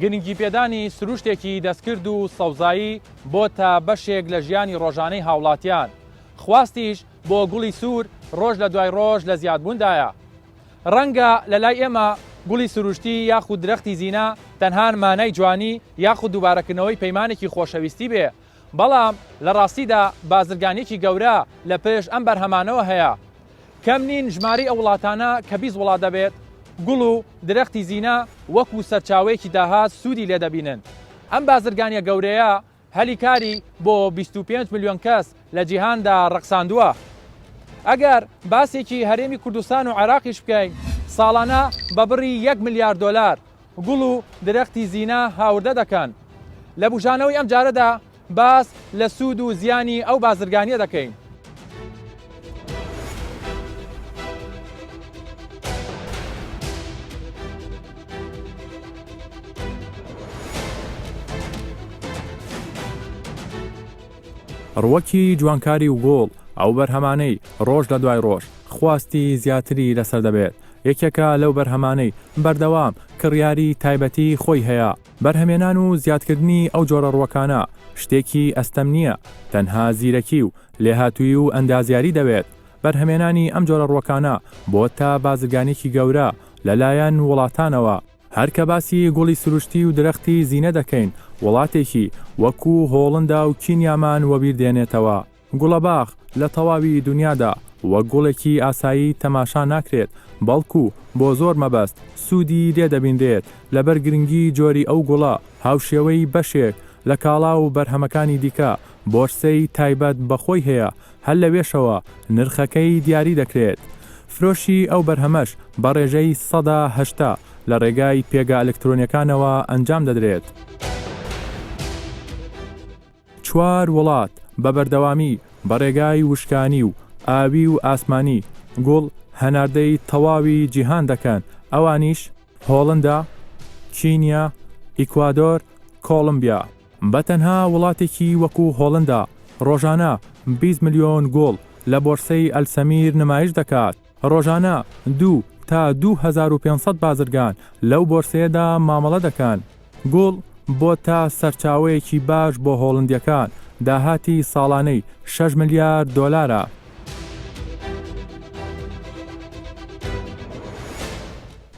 گرنگی پێدانی سروشتێکی دەستکرد و سەوزایی بۆ تا بەشێک لە ژیانی ڕۆژانەی هاوڵاتیان. خواستیش بۆ گوڵی سوور ڕۆژ لە دوای ڕۆژ لە زیادبووندایە. ڕەنگە لە لای ئێمە گوڵی سروشتی یاخود درەختی زینا تەنها مانای جوانی یاخود دووبارەکردنەوەی پەیمانێکی خۆشەویستی بێ، بەڵام لە ڕاستیدا بازرگانێکی گەورە لە پێش ئەم بەرهەمانەوە هەیە. کەم نین ژماری ئەو وڵاتانە کە 20 وڵات دەبێت گوڵ و درەختی زینا وەکو سەرچاوەیەکی داهات سوودی لێ دەبینن. ئەم بازرگانیە گەورەیە هەلی کاری بۆ 25 ملیۆن کەس لە جیهاندا ڕەقساندووە. ئەگەر باسێکی هەرێمی کوردستان و عێراقیش بکەین، ساڵانە بە بڕی 1 ملیارد دۆلار گوڵ و درەختی زینا هاوردە دەکەن. لە بژانەوەی ئەم جارەدا باس لە سوود و زیانی ئەو بازرگانیە دەکەین. ڕوەکی جوانکاری و گۆڵ ئەو بەرهەمانەی ڕۆژ لە دوای ڕۆژ خواستی زیاتری لەسەر دەبێت. یەکێکە لەو بەرهەمانەی بەردەوام کڕیاری تایبەتی خۆی هەیە. بەرهەمێنان و زیادکردنی ئەو جۆرە ڕوەکانە شتێکی ئەستەم نییە، تەنها زیرەکی و لێهاتووی و ئەندازیاری دەوێت. بەرهەمێنانی ئەم جۆرە ڕوەکانە بۆ تا بازرگانێکی گەورە لەلایەن وڵاتانەوە. هەر کە باسی گوڵی سروشتی و درەختی زینە دەکەین، وڵاتێکی وەکو هۆڵندا و کینیامان وەبیر دێنێتەوە. گوڵەباغ لە تەواوی دنیادا وە گوڵێکی ئاسایی تەماشا ناکرێت، بەڵکو بۆ زۆر مەبەست سوودی لێ دەبیندرێت. لەبەر گرنگی جۆری ئەو گوڵە هاوشێوەی بەشێک لە کاڵا و بەرهەمەکانی دیکە بۆرسەی تایبەت بەخۆی هەیە، هەر لەوێشەوە نرخەکەی دیاری دەکرێت. فرۆشی ئەو بەرهەمەش بە ڕێژەی 180 لە ڕێگای پێگا ئەلکترۆنیەکانەوە ئەنجام دەدرێت. 4 وڵات بە بەردەوامی بە ڕێگای وشکانی و ئاوی و ئاسمانی گوڵ هەناردەی تەواوی جیهان دەکەن. ئەوانیش هۆڵندا، کینیا، ئیکوادۆر، کۆڵمبیا. بەتەنها وڵاتێکی وەکو هۆڵندا ڕۆژانە 20 ملیۆن گوڵ لە بۆرسەی ئەلسەمیر نمایش دەکات. ڕۆژانە 2 تا 2500 بازرگان لەو بۆرسەیەدا مامەڵە دەکەن. گوڵ بۆ تا سەرچاوەیەکی باش بۆ هۆڵندیەکان داهاتی ساڵانەی 6 ملیارد دۆلارە.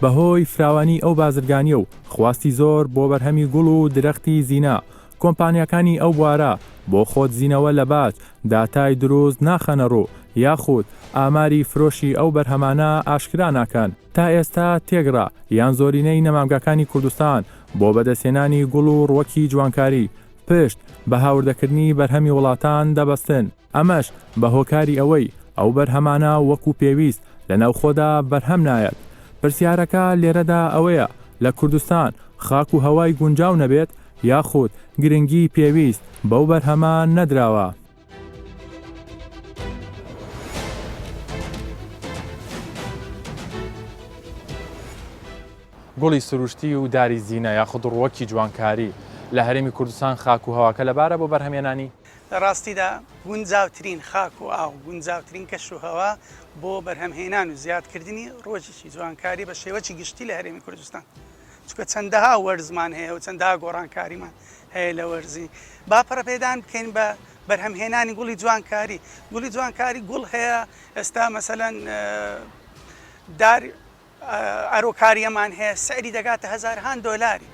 بەهۆی فراوانی ئەو بازرگانیە و خواستی زۆر بۆ بەرهەمی گوڵ و درەختی زینا، کۆمپانیەکانی ئەو بوارە بۆ خۆت زینەوە لە باج داتای دروست ناخەنە ڕوو یاخود ئاماری فرۆشی ئەو بەرهەمانە ئاشکرا ناکەن. تا ئێستا تێگرا یان زۆرینەی نەمامگەکانی کوردستان بۆ بەدەستێنانی گوڵ و ڕوەکی جوانکاری پشت بە هاوردەکردنی بەرهەمی وڵاتان دەبەستن. ئەمەش بە هۆکاری ئەوەی ئەو بەرهەمانە وەکو پێویست لە ناوخۆدا بەرهەم نایەت. پرسیارەکە لێرەدا ئەوەیە لە کوردستان خاک و هەوای گونجاو نەبێت یاخود گرنگی پێویست بەو بەرهەمان نەدراوە. گوڵی سروشتی و داری زینە یاخود ڕوەکی جوانکاری لە هەرێمی کوردستان خاک و هەواکە لەبارە بۆ بەرهەمێنانی؟ لە ڕاستیدا گونجاوترین خاک و ئاو گونجاوترین کەش و هەوا بۆ بەرهەمهێنان و زیادکردنی ڕۆژێکی جوانکاری بە شێوەی گشتی لە هەرێمی کوردستان، چونکە چەندەها وەرزمان هەیە و چەندەها گۆڕانکاریمان هەیە لە وەرزی. با پڕەپێدان بکەین بە بەرهەمهێنانی گوڵی جوانکاری. گوڵی جوانکاری گوڵ هەیە ئێستا مەسەلەن دار ئەرۆکاریەمان هەیە سەری دەگاتە هەزاران دۆلاری،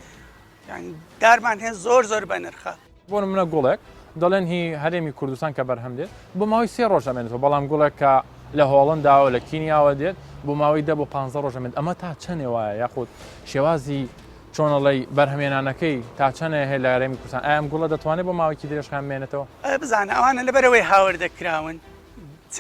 یعنی دارمان هەیە زۆر بە نرخە. بۆ نمونە گوڵێک دەڵێن هی هەرێمی کوردستان کە بەرهەم دێت بۆ ماوەی 3 ڕۆژ ئەمێنێتەوە، بەڵام گوڵێک کە لە هۆڵندا و لە کینیاوە دێت بۆ ماوەی 10 بۆ 15 ڕۆژ ئەمێنێت. ئەمە تا چەندێ وایە یاخود شێوازی چۆنەڵی بەرهەمێنانەکەی تا چەندێ هەیە لە هەرێمی کوردستان؟ ئایا ئەم گوڵە دەتوانێت بۆ ماوەیەکی درێژخان بمێنێتەوە؟ بزانە ئەوانە لەبەرەوەی هاوردەکراون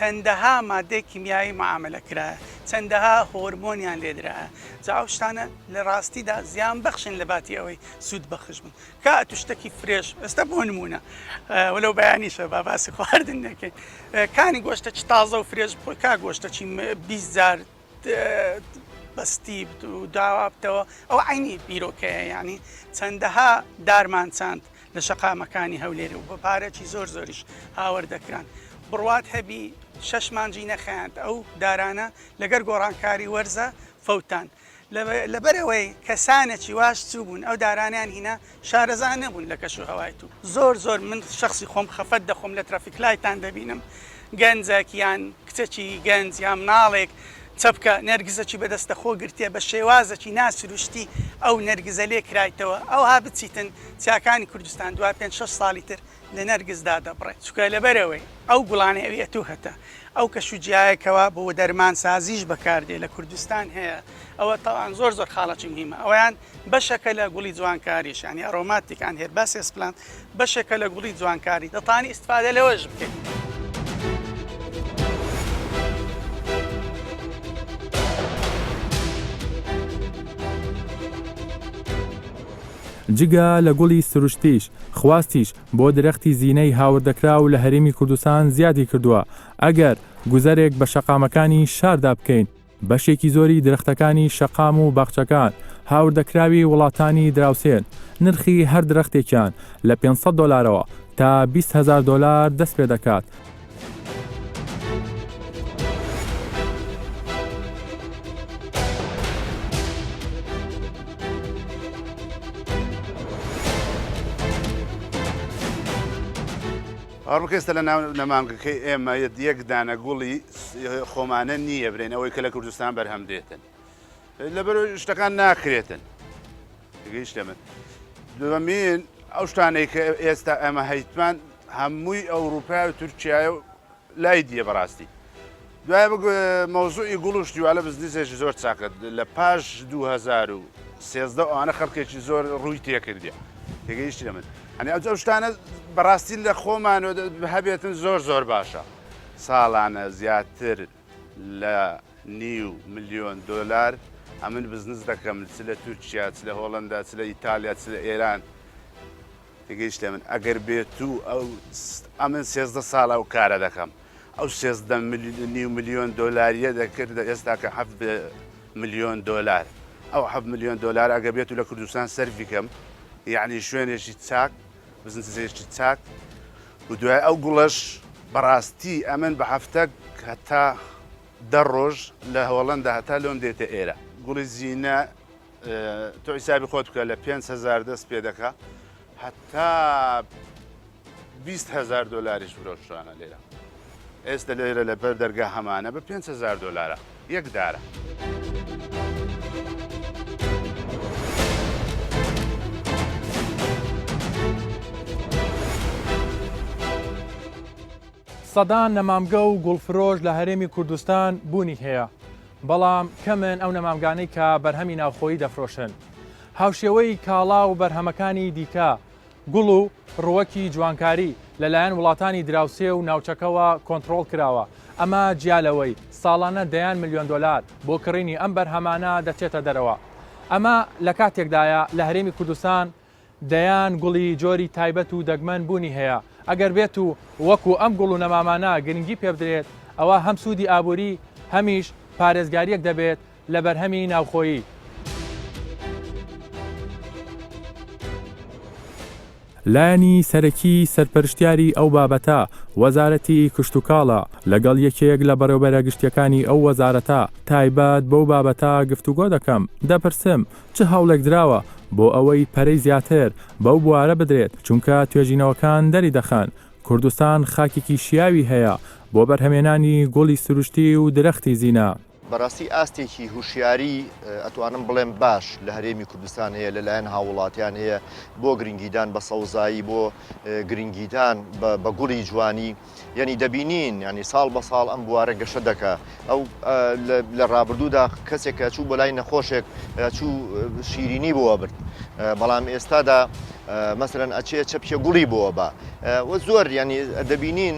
چەندەها مادەی کیمیایی معاملە کرایە، چەندەها هۆرمۆنیان لێدرایە، جاو شتانە لە ڕاستیدا زیان بەخشن لە باتی ئەوەی سوود بەخش بن. کا تو شتێکی فرێش ئێستا بۆ نمونە وەلەو بەیانیشە با باسی خواردن نەکەین، کانی گۆشتە چ تازە و فرێش بۆ کا گۆشتەکی 20,000 بەستی و داوابتەوە ئەو عینی بیرۆکەیە، یعنی چەندەها دارمان چاند لە شەقامەکانی هەولێرە و بە پارێکی زۆریش هاوردەکران. بڕوات هەبی 6 مانجی نەخەیاند ئەو دارانە لەگەر گۆڕانکاری وەرزە فەوتان لەبەرەوەی کەسانێکی واش چوو بوون ئەو دارانیان هینا شارەزان نەبوون لە کەش و هەوایت و زۆر من شخصی خۆم خەفەت دەخۆم لە ترافیک لایتان دەبینم گەنجێکیان کچێکی گەنج یا مناڵێک چەپکە نەرگزەکی بەدەستەخۆ گرتێ بە شێوازەکی ناسروشتی ئەو نەرگزە لێ کرایتەوە ئەوها بچیتن چاکانی کوردستان دوای 5-6 ساڵی تر لە نەرگزدا دەبڕێت چکە لەبەرەوەی ئەو گوڵانە ئەوێت و هەتە ئەو کەشوجیایەکەوە بۆ دەرمان سازیش بەکاردێ لە کوردستان هەیە ئەوە تاوان زۆر خاڵەکی مهمە ئەویان بەشەکە لە گوڵی جوانکاریشانی ئەڕۆماتیکان هێرباس پلان بەشێکە لە گوڵی جوانکاری دەتانی ئیسفادە لەوەش بکەیت. جگە لە گوڵی سروشتیش خواستیش بۆ درەختی زینەی هاوردەکرا و لە هەرێمی کوردستان زیادی کردووە. ئەگەر گوزارێک بە شەقامەکانی شاردا بکەین بەشێکی زۆری درەختەکانی شەقام و باخچەکان هاوردەکراوی وڵاتانی دراوسێن نرخی هەر درەختێکیان لە 500 دلارەوە تا 20,000 دلار دەست پێ دەکات. ئەڕکەستە لە ناو نەمانگەکەی ئێمە یەک دانە گوڵی خۆمانە نییە برێن ئەوەی کە لە کوردستان بەرهەم دێتن لەبەر شتەکان ناکرێتن گەیشتە من دووەمین ئەو شتانەی کە ئێستا ئەمە هەیتمان هەمووی ئەوروپا و تورکیای و لای دیە بەڕاستی دوای مەوزوعی گوڵ و شتیوالە بزنسێکی زۆر چاکە لە پاش 2013 ئەوانە خەڵکێکی زۆر ڕووی تێکردیە تێگەیشتی لە من ئەنی ئەو شتانە بەڕاستی لە خۆمانەوە هەبێتن زۆر باشە ساڵانە زیاتر لە 9 ملیۆن دلار ئەمن بزنس دەکەم چ لە تورکیا چ لە هۆڵندا چ لە ئیتالیا چ لە ئێران تێگەیشتە من ئەگەر بێت و ئەمن 13 ساڵە و کارە دەکەم ئەو 13 ملیۆن دلاریە دەکرد ئێستا کە 7 ملیۆن دلار ئەو 7 ملیۆن دلار ئەگە بێت و لە کوردستان سەرفیکەم یعنی شوێنێکی چاک بزنسێکی چاک و دوای ئەو گوڵەش بەڕاستی ئەمن بە هەفتە هەتا 10 ڕۆژ لە هۆڵندا هەتا لۆم دێتە ئێرە گوڵی زیینە تۆ حیسابی خۆت بکە لە 5,000 دەست پێ دەکا هەتا 20,000 دلاریش فرۆشتوانە لێرە ئێستا لێرە لە بەر دەرگا هەمانە بە 5,000 دلارە یەک دارە. سەدان نەمامگە و گوڵفرۆش لە هەرێمی کوردستان بوونی هەیە بەڵام کەمن ئەو نەمامگانەی کە بەرهەمی ناوخۆیی دەفرۆشن هاوشێوەی کاڵا و بەرهەمەکانی دیکە گوڵ و ڕووەکی جوانکاری لەلایەن وڵاتانی دراوسێ و ناوچەکەوە کۆنتترۆل کراوە ئەمە جیالەوەی ساڵانە 10 ملیۆن دلار بۆ کڕینی ئەم بەرهەمانە دەچێتە دەرەوە ئەمە لە کاتێکدایە لە هەرێمی کوردستان دەیان گوڵی جۆری تایبەت و دەگمەن بوونی هەیە ئەگەر بێت و وەکو ئەم گوڵ و نەمامانە گرنگی پێ بدرێت ئەوە هەم سوودی ئابووری هەمیش پارێزگاریەک دەبێت لە بەرهەمی ناوخۆیی. لایەنی سەرەکی سەرپەرشتیاری ئەو بابەتە وەزارەتی کشتتوکاڵە لەگەڵ یەکێک لە بەڕێوەبەرە گشتیەکانی ئەو وەزارەتە تایبەت بەو بابەتە گفتوگۆ دەکەم دەپرسم چه هەوڵێک درراوە بۆ ئەوەی پەرەی زیاتر بەو بوارە بدرێت چونکە توێژینەوەکان دەری دەخەن کوردستان خاکێکی شیاوی هەیە بۆ بەرهەمێنانی گوڵی سروشتی و درەختی زینە. بەڕاستی ئاستێکی هوشیاری ئەتوانم بڵێم باش لە هەرێمی کوردستان هەیە لەلایەن هاوڵاتیان هەیە بۆ گرنگیدان بە سەوزایی بۆ گرنگیدان بە گوڵی جوانی یعنی دەبینین ینی ساڵ بە ساڵ ئەم بوارە گەشە دەکە ئەو لە ڕابردوودا کەسێکە چوو بۆ لای نەخۆشێک چوو شیرینی بۆوە برد بەڵام ئێستادا مەسەرەن ئەچێ چەپیە گوڵی بۆوە بە وە زۆر ینی دەبینین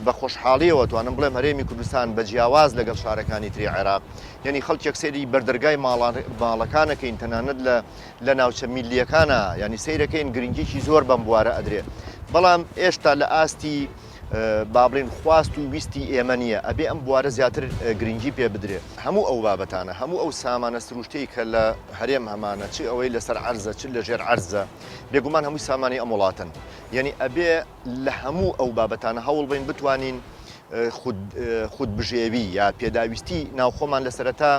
بە خۆشحاڵیەوە توانم بڵێم هەرێمی کوردستان بە جیاواز لەگەڵ شارەکانی تری عێراق یعنی خەڵکێک سێری بەردەرگای ماڵەکانەکەین تەنانەت لە ناوچە میلیەکانە ینی سیرەکەین گرنگیی زۆر بەم بوارە ئەدرێت بەڵام ئێشتا لە ئاستی بابڵین خواست و ویستی ئێمە نییە ئەبێ ئەم بوارە زیاتر گرنگی پێ بدرێت هەموو ئەو بابەتانە هەموو ئەو سامانە سروشتەی کە لە هەرێم هەمانە چ ئەوەی لەسەر عەرزە چ لە ژێر عەرزە بێگومان هەمووی سامانی ئەم وڵاتن یعنی ئەبێ لە هەموو ئەو بابەتانە هەوڵ بین بتوانین خودبژێوی یا پێداویستی ناوخۆمان لە سەرەتا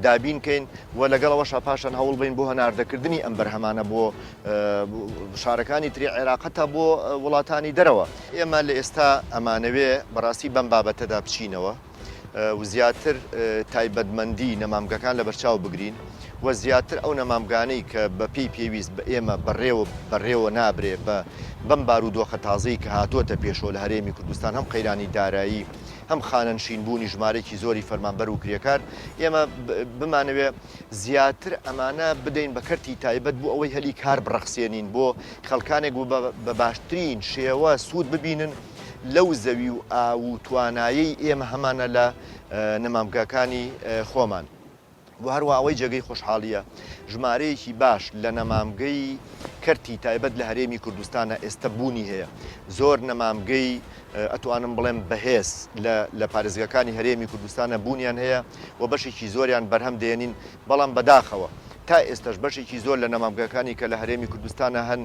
دابینکەین و لەگەڵەوەشا پاشان هەوڵ بین بۆ هەناردەکردنی ئەم بەرهەمانە بۆ شارەکانی تری عێراقەتە بۆ وڵاتانی دەرەوە. ئێمە لە ئێستا ئەمانەوێ بەڕاستی بەم بابەتەدا بچینەوە و زیاتر تایبەتمەندی نەمامگەکان لە بەرچاو بگرین و زیاتر ئەو نەمامگانەی کە بە پێی پێویست بە ئێمە بەڕێوە نابرێ بەم بارودۆخە تازەی کە هاتووەتە پێشۆ لە هەرێمی کوردستان هەم قەیرانی دارایی هەم خانەنشینبوونی ژمارەی زۆری فەرمانبەر و کرێکار ئێمە بمانەوێ زیاتر ئەمانە بدەین بە کەرتی تایبەت بوو ئەوەی هەلی کار بڕەخسێنین بۆ خەڵکانێک بە باشترین شێوە سوود ببینن لەو زەوی و ئاو و توانایی ئێمە هەمانە لە نەمامگاکانی خۆمان. و هەروە ئەوەی جێگەی خۆشحاڵیە ژمارەیەکی باش لە نەمامگەی کەرتی تایبەت لە هەرێمی کوردستانە ئێستا بوونی هەیە. زۆر نەمامگەی ئەتوانم بڵێم بەهێز لە پارێزگاکانی هەرێمی کوردستانە بوونیان هەیە و بەشێکی زۆریان بەرهەم دێنین بەڵام بەداخەوە تا ئێستش بەشێکی زۆر لە نەمامگەکانی کە لە هەرێمی کوردستانە هەن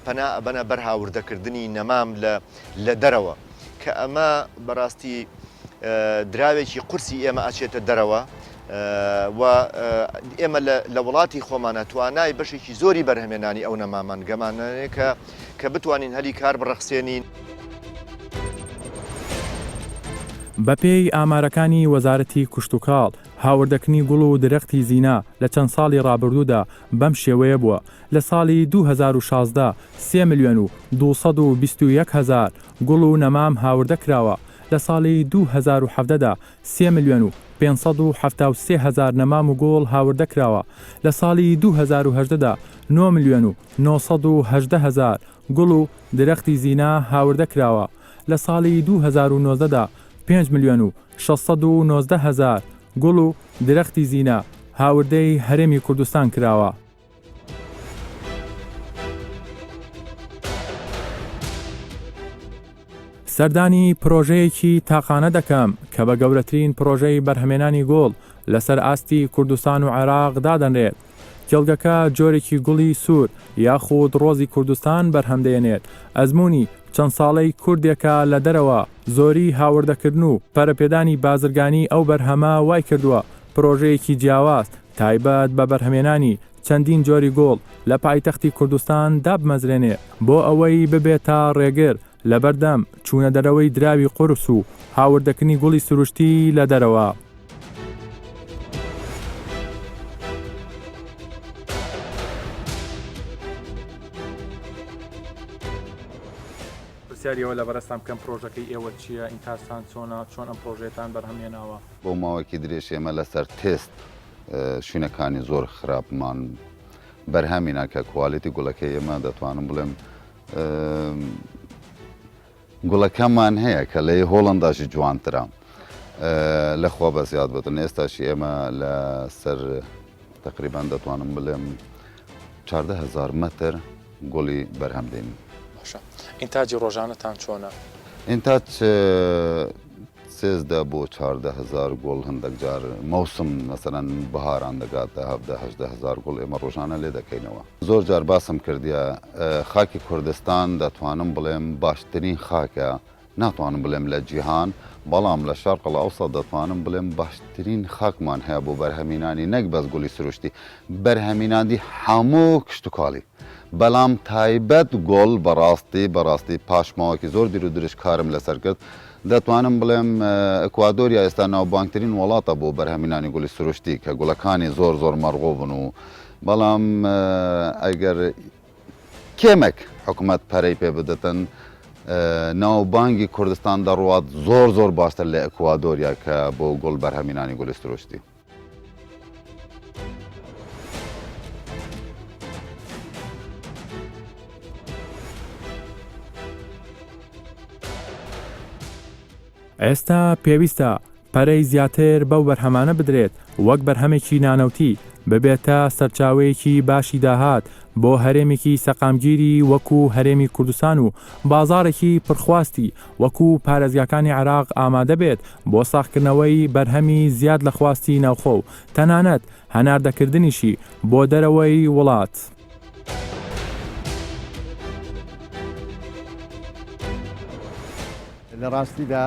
پەنا ئەبەنە بەرهاوردەکردنی نەمام لە دەرەوە کە ئەمە بەڕاستی دراوێکی قورسی ئێمە ئاچێتە دەرەوە و ئێمە لە وڵاتی خۆمانە توانای بەشێکی زۆری بەرهەمێنانی ئەو نەمامان گەمانەیە کە بتوانین هەلی کار بڕەخسێنین. بەپێی ئامارەکانی وەزارەتی کوشتوکاڵ هاوردەکردنی گوڵ و درەختی زینا لە چەند ساڵی ڕابردوودا بەم شێوەیە بووە. لە ساڵی 2016 3,221,000 گوڵ و نەمام هاوردە کراوە. لە ساڵی 2017دا 3,573,000 نەمام و گۆڵ هاوردە کراوە. لە ساڵی 2018دا 9,918,000 گوڵ و درەختی زینا هاوردە کراوە. لە ساڵی 2019دا 5,619,000 گوڵ و درەختی زینا هاوردەی هەرێمی کوردستان کراوە. سەردانی پرۆژەیەکی تاقانە دەکەم کە بە گەورەترین پرۆژەی بەرهەمێنانی گۆڵ لەسەر ئاستی کوردستان و عێراق دادەنرێت. کێڵگەکە جۆرێکی گوڵی سوور یاخود ڕۆزی کوردستان بەرهەمدێنێت. ئەزمموی چەند ساڵەی کوردێکە لە دەرەوە زۆری هاوردەکردن و پەرەپێدانی بازرگانی ئەو بەرهەمە وای کردووە پرۆژەیەکی جیاواز تایبەت بە بەرهەمێنانی چەندین جۆری گۆڵ لە پایتەختی کوردستان دابمەزرێنێ بۆ ئەوەی ببێتە ڕێگر لە بەردەم چوونە دەرەوەی دراوی قورس و هاوردەکردنی گوڵی سروشتی لە دەرەوە. پرسیاریەوە لە بەرەستام کەم پرۆژەکەی ئێوە چییە؟ ئینتاسان چۆنە چۆن ئەم پرۆژێتان بەرهەمێناوە؟ بۆ ماوەکی درێژ ئێمە لەسەر تێست شوێنەکانی زۆر خراپمان بەرهەمێنا کە کوالیتی گوڵەکەی ئێمە دەتوانم بڵێم گوڵەکەمان هەیە کە لە هۆڵنداشی جوانترە لەخوا بە زیاد بێتن. ئێستاشی ئێمە لە سەر تقریبان دەتوانم بڵێم 14,000 مەتر گوڵی بەرهەم دێنین. ئینتاجی ڕۆژانەتان چۆنە؟ ئینتاج 13 بۆ 14,000 گوڵ هەندێک جار مەوسم مەسەرەن بەهاران دەگاتە 17,000 گوڵ ئێمە ڕۆژانە لێ دەکەینەوە. زۆر جار باسم کردیە خاکی کوردستان دەتوانم بڵێم باشترین خاکە ناتوانم بڵێم لە جیهان بەڵام لە شەرقەڵ ئەوسەد دەتوانم بڵێم باشترین خاکمان هەیە بۆ بەرهەمێنانی نەک بەس گوڵی سروشتی بەرهەمێنانی هەموو کشتتوکاڵی. بەڵام تایبەت گۆڵ بەڕاستی پاشماوەکی زۆر دیر و درش کارم لەسەر کرد. دەتوانم بڵێم ئەکوادۆریا ئێستا ناوبانگترین وڵاتە بۆ بەرهەمێنانی گوڵی سروشتی کە گوڵەکانی زۆر مەرغۆ بن و بەڵام ئەگەر کێمێک حکوومەت پەرەی پێ بدەتن ناوبانگی کوردستان دەڕوات زۆر باشتر لە ئەکوادۆریا کە بۆ گوڵ بەرهەمێنانی گوڵی سروشتی. ئێستا پێویستە پەرەی زیاتر بەو بەرهەمانە بدرێت وەک بەرهەمێکی نانەوتی ببێتە سەرچاوەیەکی باشی داهات بۆ هەرێمێکی سەقامگیری وەکو هەرێمی کوردستان و بازارێکی پڕخواستی وەکو پارێزگاکانی عێراق ئامادە بێت بۆ ساختکردنەوەی بەرهەمی زیاد لە خواستی ناوخۆ و تەنانەت هەناردەکردنیشی بۆ دەرەوەی وڵات. لە ڕاستیدا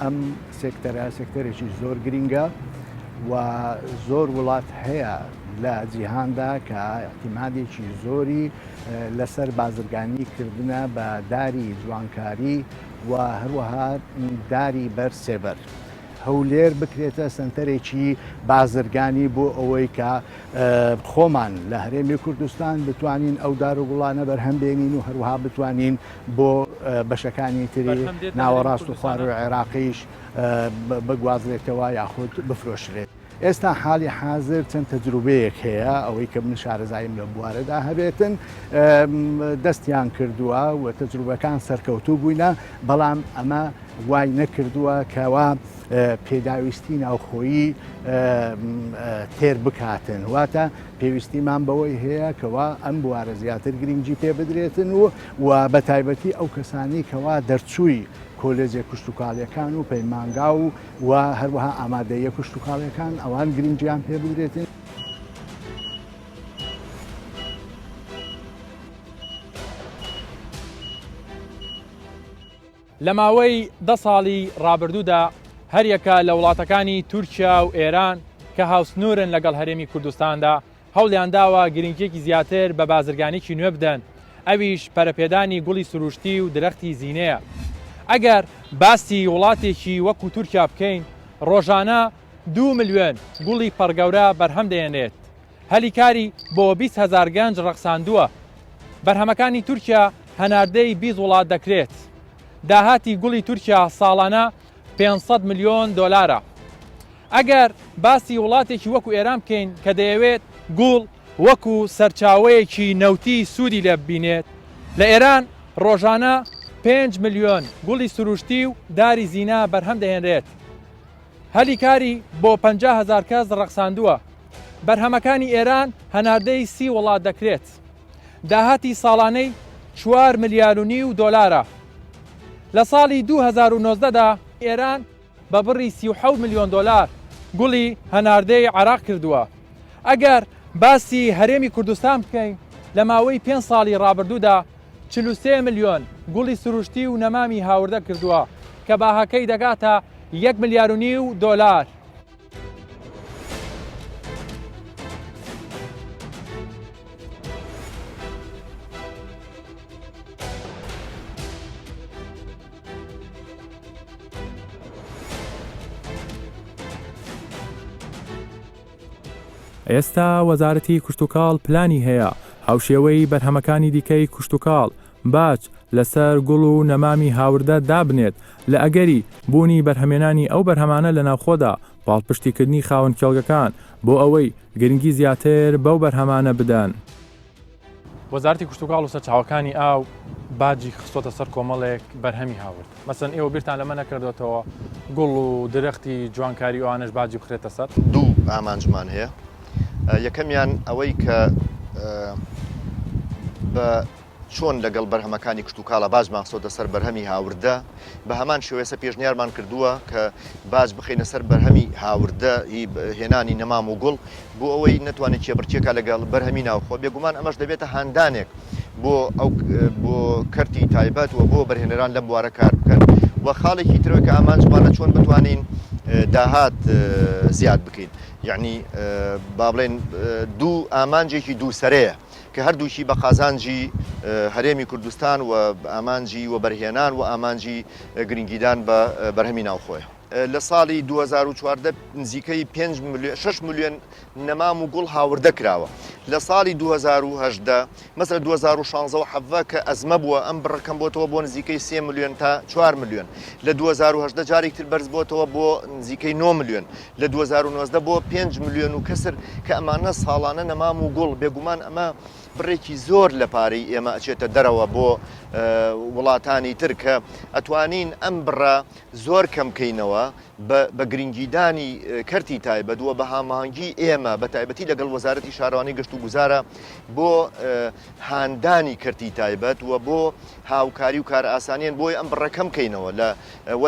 ئەم سێکتەرە سێکتەرێکی زۆر گرینگە و زۆر وڵات هەیە لە جیهاندا کە احتیمادێکی زۆری لەسەر بازرگانیکردنە بە داری جوانکاری و هەروەها داری بەرسێبەر هەولێر بکرێتە سنتەرێکی بازرگانی بۆ ئەوەی کە خۆمان لە هەرێمی کوردستان بتوانین ئەو دار و گوڵانە بەرهەمبێنین و هەروەها بتوانین بۆ بەشەکانی تری ناوەڕاست و خوار و عێراقیش بگوازرێتەوە یاخود بفرۆشرێت. ئێستا حالی حاضر چەند تەجروبەیەک هەیە ئەوەی کە من شارەزاییم لە بوارەدا هەبێتن دەستیان کردووە و تەجروبەکان سەرکەوتوو بووینە بەڵام ئەمە وای نەکردووە کەوا پێداویستی ناوخۆیی تێر بکاتن واتە پێویستیمان بەوەی هەیە کەوا ئەم بوارە زیاتر گرنگجی پێ بدرێتن و بە تایبەتی ئەو کەسانی کەوا دەرچووی کۆلێجێک کشتتوکاڵیەکان و پەیمانگا و هەروەها ئامادەیە کشتتوکاڵیەکان ئەوان گرنگیان پێ بدرێتن. لە ماوەی 10 ساڵی ڕابردوودا هەریەکە لە وڵاتەکانی تورکیا و ئێران کە هاوسنورن لەگەڵ هەرێمی کوردستاندا هەوڵیان داوە گرنگیەکی زیاتر بە بازرگانێکی نوێ بدەن ئەویش پەرەپێدانی گوڵی سروشتی و درەختی زینەیە. ئەگەر باسی وڵاتێکی وەکو تورکیا بکەین ڕۆژانە 2 ملیۆن گوڵی پەرگەورە بەرهەم دەێنێت هەلیکاری بۆ 20,000 گەنج ڕەخساندووە. بەرهەمەکانی تورکیا هەناردەی 20 وڵات دەکرێت. داهاتی گوڵی تورکیا ساڵانە 500 ملیۆن دۆلارە. ئەگەر باسی وڵاتێکی وەکو ئێران بکەین کە دەیەوێت گوڵ وەکو سەرچاوەیەکی نەوتی سوودی لێ ببینێت لە ئێران ڕۆژانە 5 ملیۆن گوڵی سروشتی و داری زینا بەرهەم دەهێنرێت. هەلیکاری بۆ 50,000 کەس ڕەخساندووە. بەرهەمەکانی ئێران هەناردەی 30 وڵات دەکرێت. داهاتی ساڵانەی 4 ملیار و نیو دۆلارە. لە ساڵی 2019دا ئێران بە بڕی 37 ملیۆن دۆلار گوڵی هەناردەی عێراق کردووە. ئەگەر باسی هەرێمی کوردستان بکەین لە ماوەی 5 ساڵی ڕابردوودا 43 ملیۆن گوڵی سروشتی و نەمامی هاوردە کردووە کە باهەکەی دەگاتە 1 ملیار و نیو دۆلار. ئێستا وەزارەتی کشتتوکاڵ پلانی هەیە هاوشێوەی بەرهەمەکانی دیکەی کشتتوکاڵ باج لەسەر گوڵ و نەمامی هاوردە دابنێت لە ئەگەری بوونی بەرهەمێنانی ئەو بەرهەمانە لە ناوخۆدا پاڵپشتیکردنی خاوەن کێڵگەکان بۆ ئەوەی گرنگی زیاتر بەو بەرهەمانە بدەن. وەزارەتی کشتتوکاڵ و سەرچاوەکانی ئاو باجی خستۆتە سەر کۆمەڵێک بەرهەمی هاورد. مەسەن ئێوە بیرتان لەمە نەکردێتەوە گوڵ و درەختی جوانکاری ئەوانش باجی بخرێتە سەر؟ دوو ئامانجمان هەیە. یەکەمیان ئەوەی کە بە چۆن لەگەڵ بەرهەمەکانی کشتتوکاڵە باج ماخسۆتە سەر بەرهەمی هاوردە بە هەمان شێوەیە پێشنیارمان کردووە کە باج بخینە سەر بەرهەمی هاوردە هێنانی نەمام و گوڵ بۆ ئەوەی نتوانێت چێبڕچێکە لەگەڵ بەرهەمی ناوخۆ بێگومان ئەمەش دەبێتە هاندانێک بۆ کەرتی تایبەت و بۆ بەرهێنەران لەم بوارە کار بکەن و خاڵێکی ترەوە کە ئامانجمانە چۆن بتوانین داهات زیاد بکەین. یعنی با بڵێن دوو ئامانجێکی دوو سەرەیە کە هەردووشی بە قازانجی هەرێمی کوردستان و ئامانجی و بەرهێنان و ئامانجی گرنگیدان بە بەرهەمی ناوخۆیە. لە ساڵی 2014 نزیکەی 6 ملیۆن نەمام و گوڵ هاوردە کراوە. لە ساڵی 2010 مەسەر 2016 کە ئەزمە بووە ئەم بڕەکەم بۆتەوە بۆ نزیکەی 3 ملیۆن تا 4 ملیۆن. لە 2010 جارێکتر بەرز بۆتەوە بۆ نزیکەی 9 ملیۆن. لە 2019 بۆ 5 ملیۆن و کەسر کە ئەمانە ساڵانە نەمام و گوڵ بێگومان ئەمە بڕێکی زۆر لە پارەی ئێمە ئەچێتە دەرەوە بۆ وڵاتانی تر کە ئەتوانین ئەم بڕە زۆر کەم بکەینەوە بە گرنگیدانی کەرتی تایبەت وە بە هاماهەنگی ئێمە بە تایبەتی لەگەڵ وەزارەتی شارەوانی گەشت و گوزارە بۆ هاندانی کەرتی تایبەت وە بۆ هاوکاری و کار ئاسانیان بۆی ئەم بڕەکەم بکەینەوە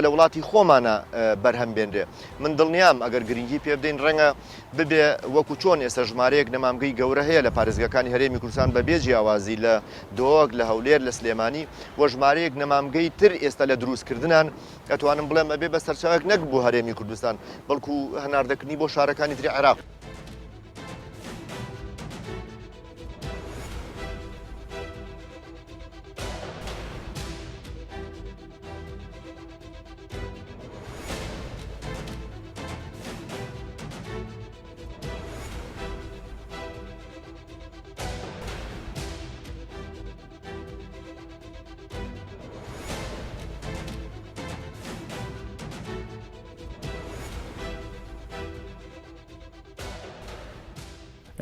لە وڵاتی خۆمانە بەرهەم بێنرێ. من دڵنیام ئەگەر گرنگی پێ بدەین ڕەنگە ببێ وەکو چۆن ئێستا ژمارەیەک نەمامگەی گەورە هەیە لە پارێزگەکانی هەرێمی کوردستان کوردستان بەبێ جیاوازی لە دۆک لە هەولێر لە سلێمانی وە ژمارەیەک نەمامگەی تر ئێستا لە دروستکردنان ئەتوانم بڵێم ئەبێ بە سەرچاوێک نەک بۆ هەرێمی کوردستان بەڵکو هەناردەکردنی بۆ شارەکانی تری عێراق.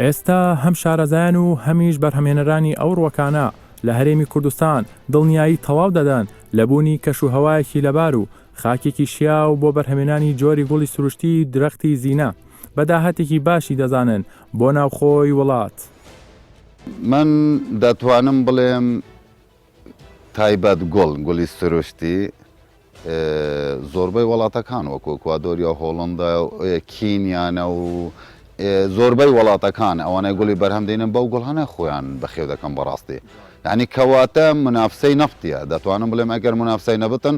ئێستا هەم شارەزایان و هەمیش بەرهەمێنەرانی ئەو ڕووەکانە لە هەرێمی کوردستان دڵنیایی تەواو دەدەن لە بوونی کەش و هەوایەکی لەبار و خاکێکی شیاو بۆ بەرهەمێنانی جۆری گوڵی سروشتی درەختی زینە بەداهاتێکی باشی دەزانن بۆ ناوخۆی وڵات. من دەتوانم بڵێم تایبەت گوڵی سروشتی زۆربەی وڵاتەکان وەکو ئەکوادۆریا، هۆڵەندا، کینیانە و زۆربەی وڵاتەکان ئەوانەی گوڵی بەرهەمدەینن بەو گوڵهانە خۆیان بەخێو دەکەم بەڕاستی. یعنی کەواتە منافسەی نەفتیە، دەتوانم بڵێم ئەگەر منافسەی نەبتن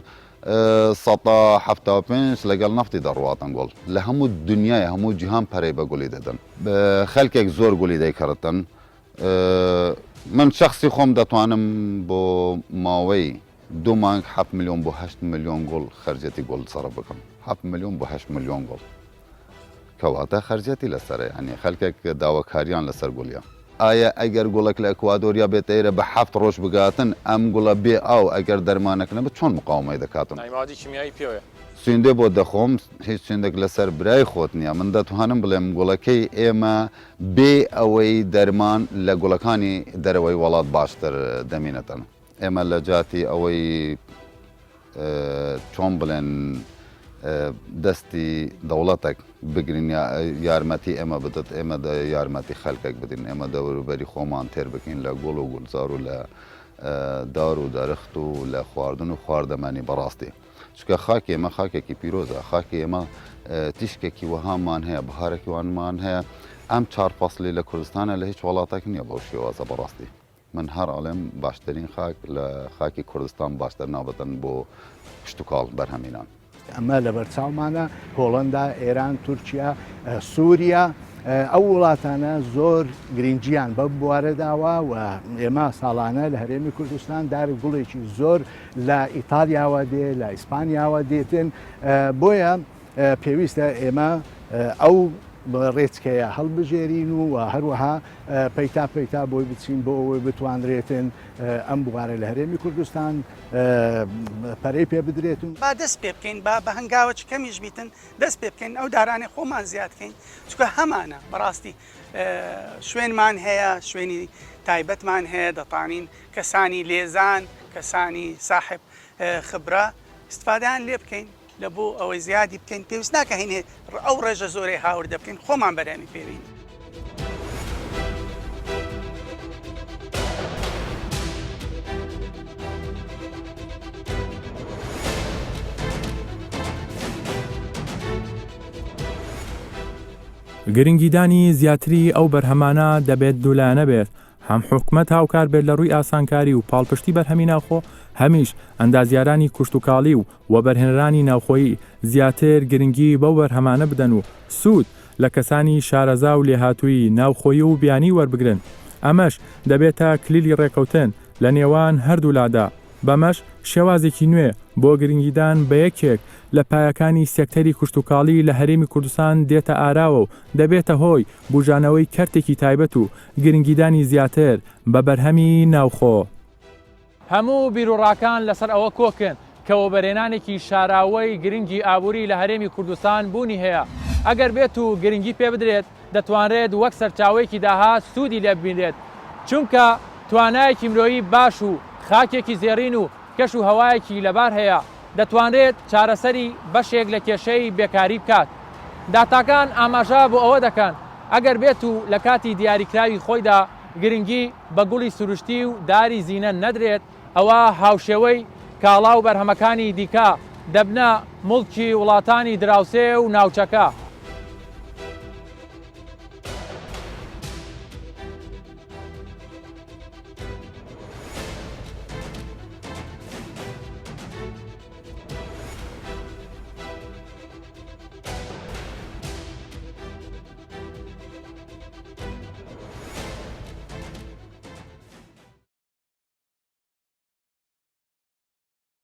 175 لەگەڵ نەفتی دەڕواتن گوڵ لە هەموو دنیای هەموو جیهان پەرەی بە گوڵی دەدەن. خەلکێک زۆر گوڵی دەیکردن. من شخصی خۆم دەتوانم بۆ ماوەی 2 مانگ 7 ملیۆن بۆ 8 ملیۆن گوڵ خەرجەتی گوڵ سەرە بکەم. 7 ملیۆن بۆ 8 ملیۆن گوڵ کەواتە خەرجەتی لەسەرە، ینی خەلکێک داواکاریان لەسەر گوڵیە. ئایا ئەگەر گوڵک لە ئەکوادۆریا بێتە ئێرە بە 7 ڕۆژ بگاتن ئەم گوڵە بێ ئاو ئەگەر دەرمانەکە نەبێت چۆن مقاومەی دەکاتن؟ نایمادی کیمیایی پێوەیە سوێندێ بۆ دەخۆم هیچ سوێندێک لەسەر برای خۆت نییە. من دەتوانم بڵێم گوڵەکەی ئێمە بێ ئەوەی دەرمان لە گوڵەکانی دەرەوەی وڵات باشتر دەمینەتەن. ئێمە لە جاتی ئەوەی چۆن بڵێن دەستی دەوڵەتێک بگرین یارمەتی ئێمە بدات، ئێمە یارمەتی خەلکێک بدین، ئێمە دەوروبەری خۆمان تێر بکەین لە گوڵ و گوڵزار و لە دار و دەرخت و لە خواردن و خواردەمانی بەڕاستی. چکە خاکی ئێمە خاکێکی پیرۆزە، خاکی ئێمە تیشکێکی وەهامان هەیە، بەهارێکی وانمان هەیە. ئەم 4 فەسلی لە کوردستانە لە هیچ وڵاتێک نییە بەو شێوازە بەڕاستی. من هەر ئەڵێم باشترین خاک لە خاکی کوردستان باشتر نابەتن بۆ پشت و کاڵ بەرهەمێنان. ئەمە لە بەرچاومانە هۆڵەندا، ئێران، تورکیا، سووریا ئەو وڵاتانە زۆر گرنگیان بە بوارەداوە و ئێمە ساڵانە لە هەرێمی کوردستان دار گوڵێکی زۆر لە ئیتالیاوە دێ، لە ئیسپانیاوە دێتن. بۆیە پێویستە ئێمە ئەو ڕێچکەیە هەڵبژێرین و هەروەها پەیتا بۆی بچین بۆ ئەوەی بتوانرێتن ئەم بوارە لە هەرێمی کوردستان پەرەی پێ بدرێتن. با دەست پێ بکەین، بە هەنگاوە کەمیش بیتن دەست پێ بکەین، ئەو دارانێ خۆمان زیادکەین، چکە هەمانە بەڕاستی شوێنمان هەیە، شوێنی تایبەتمان هەیە، دەتوانین کەسانی لێزان، کەسانی ساحب خبرە استفادەیان لێ بکەین لە بۆ ئەوەی زیادی بکەین. پێویست ناکە هینێ ئەو ڕێژە زۆرەی هاوردە بکەین، خۆمان بەرهەمی پێبین. گرنگیدانی زیاتری ئەو بەرهەمانە دەبێت دوولایەنە بێت، هەم حکومەت هاوکار بێت لە ڕووی ئاسانکاری و پاڵپشتی بەرهەمی ناوخۆ، هەمیش ئەندازیارانی کوشتتوکاڵی و وەبەرهێنەرانی ناوخۆیی زیاتر گرنگی بەو بەرهەمانە بدەن و سوود لە کەسانی شارەزا و لێهاتووی ناوخۆیی و بیانی وەربگرن. ئەمەش دەبێتە کلیلی ڕێکەوتن لە نێوان هەردوولادا. بەمەش شێوازێکی نوێ بۆ گرنگیدان بە یەکێک لە پایەکانی سێکتەری کوشتتوکاڵی لە هەرێمی کوردستان دێتە ئاراوە و دەبێتە هۆی بوژانەوەی کەرتێکی تایبەت و گرنگیدانی زیاتر بە بەرهەمی ناوخۆ. هەموو بیرۆڕاکان لەسەر ئەوە کۆکن کە وەبەرهێنانێکی شاراوەی گرنگی ئابووری لە هەرێمی کوردستان بوونی هەیە. ئەگەر بێت و گرنگی پێ بدرێت دەتوانرێت وەک سەرچاوەیەکی داها سوودی لێ ببینێت، چونکە توانایەکی مرۆیی باش و خاکێکی زێڕین و کەش و هەوایەکی لەبار هەیە، دەتوانرێت چارەسەری بەشێک لە کێشەی بێکاری بکات. داتاکان ئاماژە بۆ ئەوە دەکەن ئەگەر بێت و لە کاتی دیاریکراوی خۆیدا گرنگی بە گوڵی سروشتی و داری زینە نەدرێت، ئەوە هاوشێوەی کاڵا و بەرهەمەکانی دیکە دەبنە مڵکی وڵاتانی دراوسێ و ناوچەکە.